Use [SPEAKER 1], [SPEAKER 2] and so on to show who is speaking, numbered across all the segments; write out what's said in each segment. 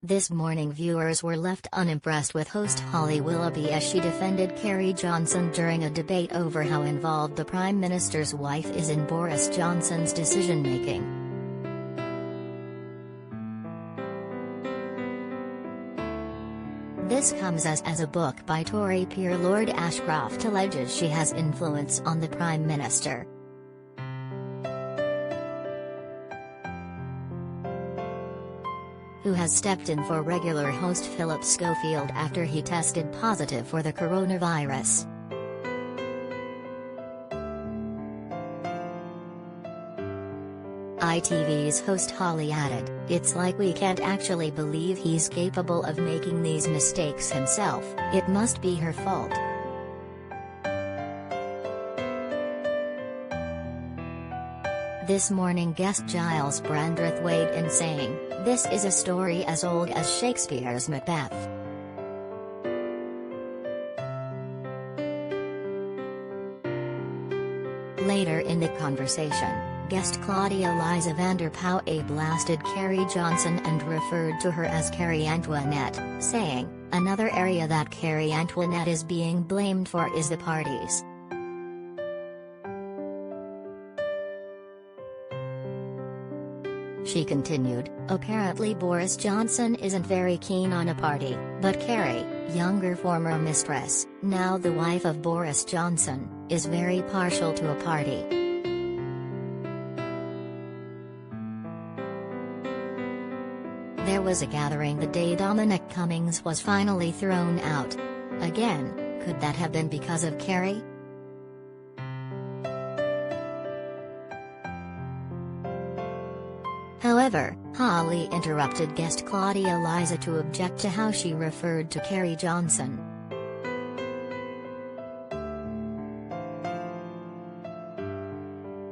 [SPEAKER 1] This morning viewers were left unimpressed with host Holly Willoughby as she defended Carrie Johnson during a debate over how involved the Prime Minister's wife is in Boris Johnson's decision-making. This comes as a book by Tory peer Lord Ashcroft alleges she has influence on the Prime Minister. Who has stepped in for regular host Phillip Schofield after he tested positive for the coronavirus. ITV's host Holly added, "It's like we can't actually believe he's capable of making these mistakes himself, it must be her fault." This morning guest Giles Brandreth weighed in saying, "This is a story as old as Shakespeare's Macbeth." Later in the conversation, guest Claudia Liza van der Pauw blasted Carrie Johnson and referred to her as Carrie Antoinette, saying, "Another area that Carrie Antoinette is being blamed for is the parties." She continued, "Apparently Boris Johnson isn't very keen on a party, but Carrie, younger former mistress, now the wife of Boris Johnson, is very partial to a party." There was a gathering the day Dominic Cummings was finally thrown out. Again, could that have been because of Carrie? However, Holly interrupted guest Claudia Liza to object to how she referred to Carrie Johnson.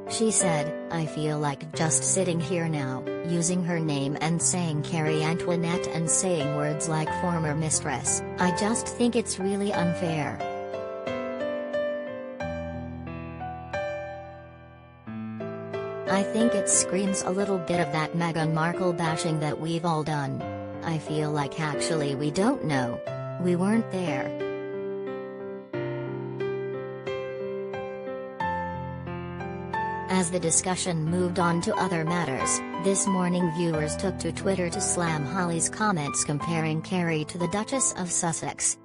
[SPEAKER 1] She said, "I feel like just sitting here now, using her name and saying Carrie Antoinette and saying words like former mistress. I just think it's really unfair." "I think it screams a little bit of that Meghan Markle bashing that we've all done. I feel like actually we don't know. We weren't there." As the discussion moved on to other matters, this morning viewers took to Twitter to slam Holly's comments comparing Carrie to the Duchess of Sussex.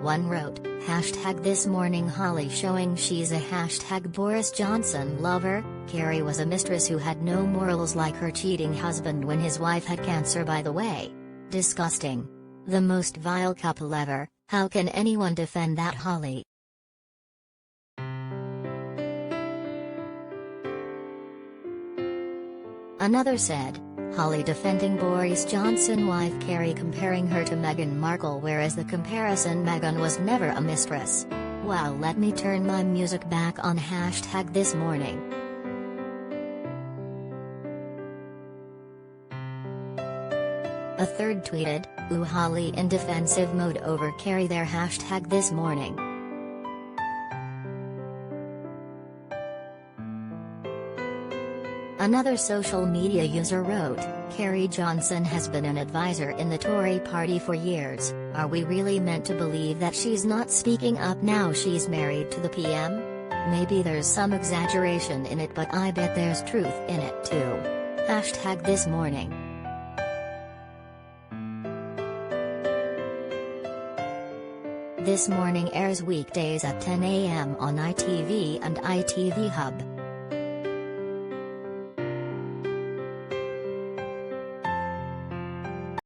[SPEAKER 1] One wrote, "This morning Holly showing she's a Boris Johnson lover. Carrie was a mistress who had no morals like her cheating husband when his wife had cancer, by the way. Disgusting. The most vile couple ever. How can anyone defend that, Holly?" Another said, "Holly defending Boris Johnson wife Carrie comparing her to Meghan Markle, whereas the comparison Meghan was never a mistress. Wow, let me turn my music back on #this morning." A third tweeted, "Ooh, Holly in defensive mode over Carrie there #this morning." Another social media user wrote, "Carrie Johnson has been an advisor in the Tory party for years. Are we really meant to believe that she's not speaking up now she's married to the PM? Maybe there's some exaggeration in it, but I bet there's truth in it too. #this morning." This Morning airs weekdays at 10 a.m. on ITV and ITV Hub.